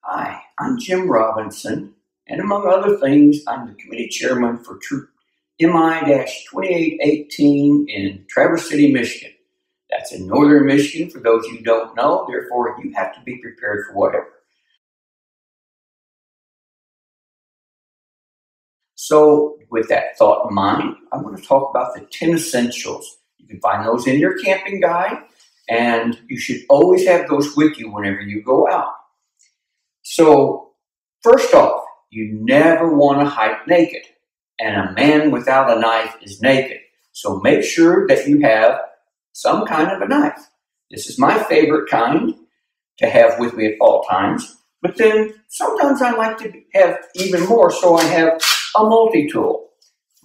Hi, I'm Jim Robinson, and among other things, I'm the committee chairman for Troop MI-2818 in Traverse City, Michigan. That's in northern Michigan, for those you don't know, therefore you have to be prepared for whatever. So, with that thought in mind, I want to talk about the 10 essentials. You can find those in your camping guide, and you should always have those with you whenever you go out. So, first off, you never want to hike naked, and a man without a knife is naked. So make sure that you have some kind of a knife. This is my favorite kind to have with me at all times, but then sometimes I like to have even more, so I have a multi-tool.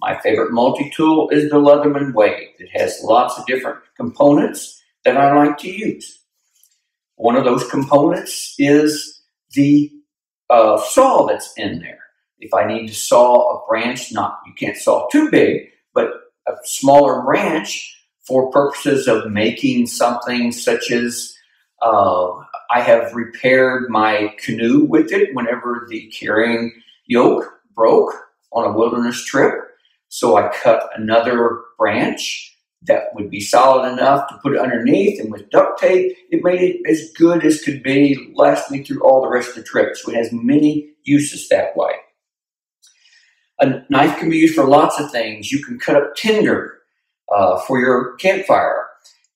My favorite multi-tool is the Leatherman Wave. It has lots of different components that I like to use. One of those components is the saw that's in there. If I need to saw a branch, you can't saw too big, but a smaller branch for purposes of making something such as I have repaired my canoe with it whenever the carrying yoke broke on a wilderness trip. So I cut another branch that would be solid enough to put it underneath, and with duct tape, it made it as good as could be, last me through all the rest of the trip. So it has many uses that way. A knife can be used for lots of things. You can cut up tinder for your campfire.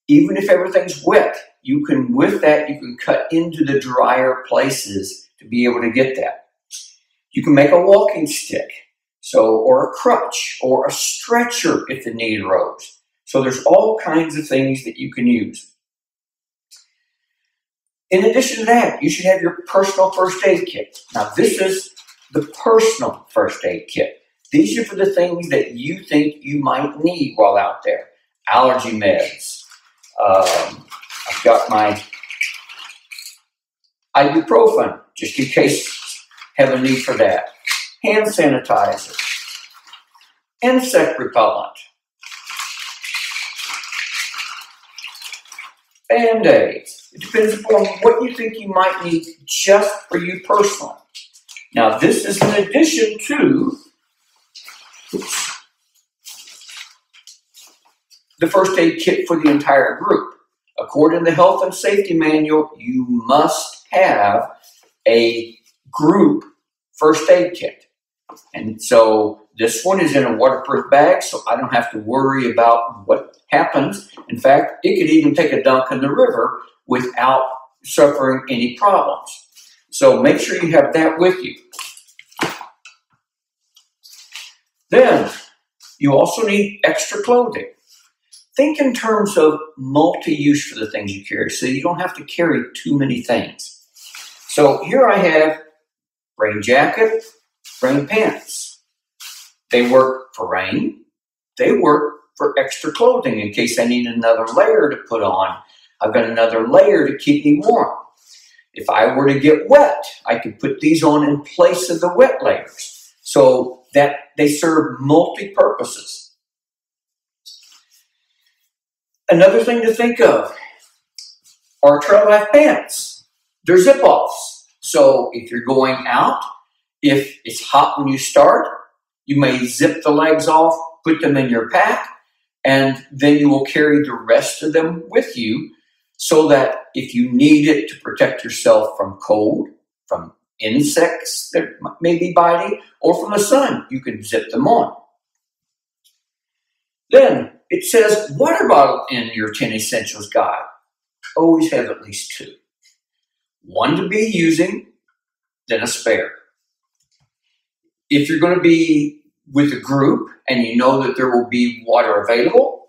Even if everything's wet, with that, you can cut into the drier places to be able to get that. You can make a walking stick, or a crutch, or a stretcher if the need arose. So there's all kinds of things that you can use. In addition to that, you should have your personal first aid kit. Now, this is the personal first aid kit. These are for the things that you think you might need while out there. Allergy meds. I've got my ibuprofen, just in case I have a need for that. Hand sanitizer. Insect repellent. Band-Aids. It depends upon what you think you might need just for you personally. Now, this is in addition to the first aid kit for the entire group. According to the Health and Safety Manual, you must have a group first aid kit. And so this one is in a waterproof bag, so I don't have to worry about what happens. In fact, it could even take a dunk in the river without suffering any problems. So make sure you have that with you. Then you also need extra clothing. Think in terms of multi-use for the things you carry, so you don't have to carry too many things. So here I have rain jacket, rain pants. They work for rain. They work for extra clothing in case I need another layer to put on. I've got another layer to keep me warm. If I were to get wet, I could put these on in place of the wet layers so that they serve multi-purposes. Another thing to think of are trail life pants. They're zip-offs. So if you're going out, if it's hot when you start, you may zip the legs off, put them in your pack, and then you will carry the rest of them with you so that if you need it to protect yourself from cold, from insects that may be biting, or from the sun, you can zip them on. Then it says water bottle in your 10 Essentials guide. Always have at least 2. One to be using, then a spare. If you're going to be with a group and you know that there will be water available,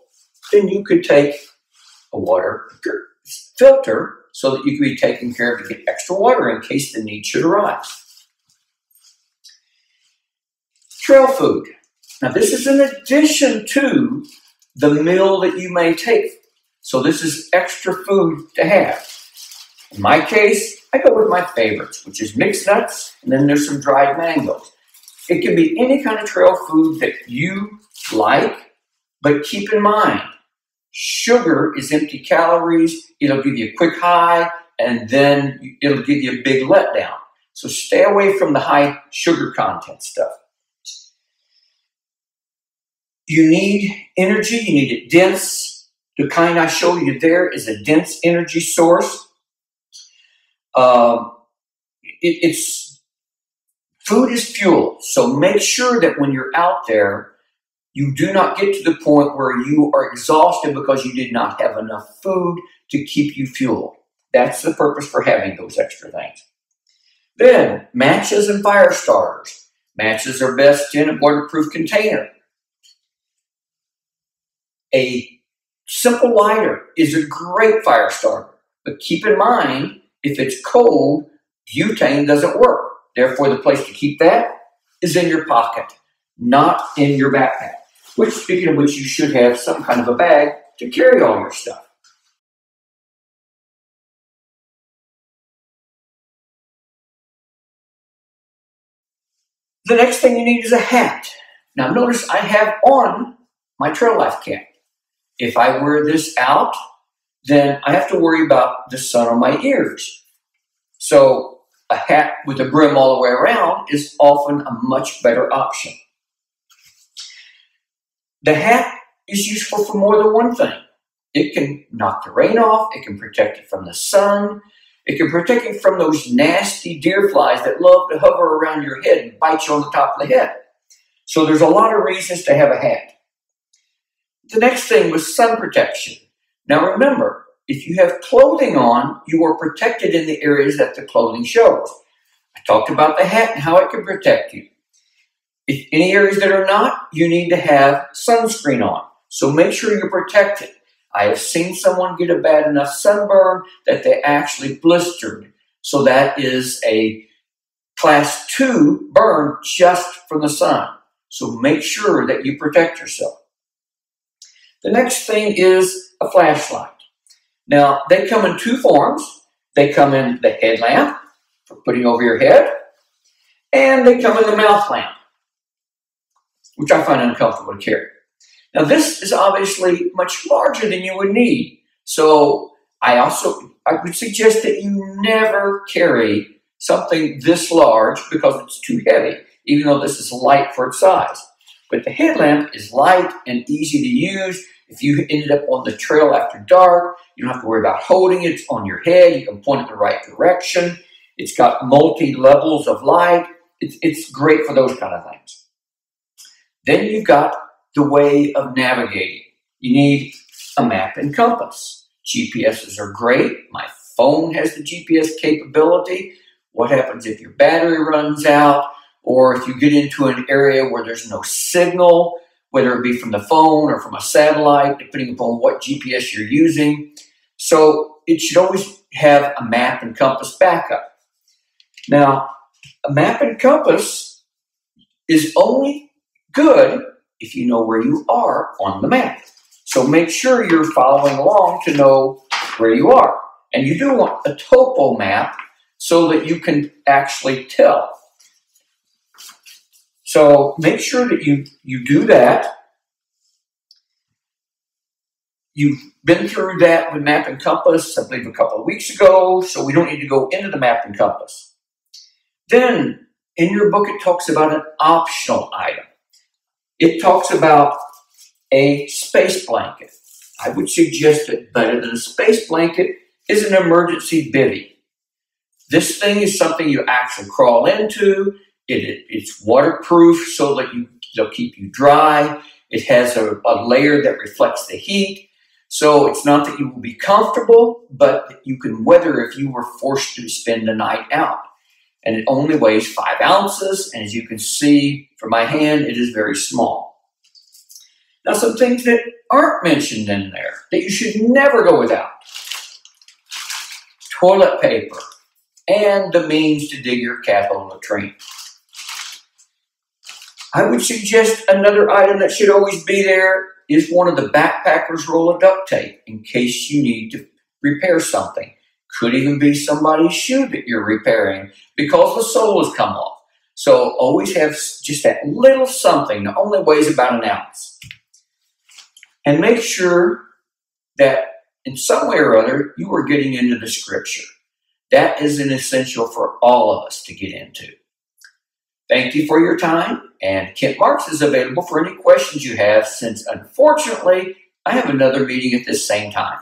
then you could take a water filter so that you can be taken care of to get extra water in case the need should arise. Trail food. Now, this is in addition to the meal that you may take. So this is extra food to have. In my case, I go with my favorites, which is mixed nuts, and then there's some dried mangoes. It can be any kind of trail food that you like, but keep in mind, sugar is empty calories. It'll give you a quick high, and then it'll give you a big letdown. So stay away from the high sugar content stuff. You need energy. You need it dense. The kind I show you there is a dense energy source. Food is fuel. So make sure that when you're out there, you do not get to the point where you are exhausted because you did not have enough food to keep you fueled. That's the purpose for having those extra things. Then, matches and fire starters. Matches are best in a waterproof container. A simple lighter is a great fire starter, but keep in mind, if it's cold, butane doesn't work. Therefore, the place to keep that is in your pocket, not in your backpack. Which, speaking of which, you should have some kind of a bag to carry all your stuff. The next thing you need is a hat. Now, notice I have on my Trail Life cap. If I wear this out, then I have to worry about the sun on my ears. So a hat with a brim all the way around is often a much better option. The hat is useful for more than one thing. It can knock the rain off. It can protect it from the sun. It can protect you from those nasty deer flies that love to hover around your head and bite you on the top of the head. So there's a lot of reasons to have a hat. The next thing was sun protection. Now remember, if you have clothing on, you are protected in the areas that the clothing shows. I talked about the hat and how it can protect you. If any areas that are not, you need to have sunscreen on. So make sure you're protected. I have seen someone get a bad enough sunburn that they actually blistered. So that is a class 2 burn just from the sun. So make sure that you protect yourself. The next thing is a flashlight. Now, they come in two forms. They come in the headlamp for putting over your head, and they come in the mouth lamp, which I find uncomfortable to carry. Now, this is obviously much larger than you would need. So I would suggest that you never carry something this large because it's too heavy, even though this is light for its size. But the headlamp is light and easy to use. If you ended up on the trail after dark, you don't have to worry about holding it. It's on your head. You can point it in the right direction. It's got multi-levels of light. It's great for those kind of things. Then you've got the way of navigating. You need a map and compass. GPSs are great. My phone has the GPS capability. What happens if your battery runs out, or if you get into an area where there's no signal, whether it be from the phone or from a satellite, depending upon what GPS you're using. So it should always have a map and compass backup. Now, a map and compass is only good if you know where you are on the map. So make sure you're following along to know where you are. And you do want a topo map so that you can actually tell. So make sure that you do that. You've been through that with map and compass, I believe, a couple of weeks ago, so we don't need to go into the map and compass. Then, in your book, it talks about an optional item. It talks about a space blanket. I would suggest that better than a space blanket is an emergency bivvy. This thing is something you actually crawl into. It's waterproof so that it'll keep you dry. It has a layer that reflects the heat. So it's not that you will be comfortable, but that you can weather if you were forced to spend the night out. And it only weighs 5 ounces. And as you can see from my hand, it is very small. Now, some things that aren't mentioned in there that you should never go without. Toilet paper and the means to dig your cat hole latrine. I would suggest another item that should always be there is one of the backpacker's roll of duct tape in case you need to repair something. Could even be somebody's shoe that you're repairing because the sole has come off. So always have just that little something that only weighs about 1 ounce. And make sure that in some way or other you are getting into the scripture. That is an essential for all of us to get into. Thank you for your time, and Kent Marks is available for any questions you have, since unfortunately I have another meeting at this same time.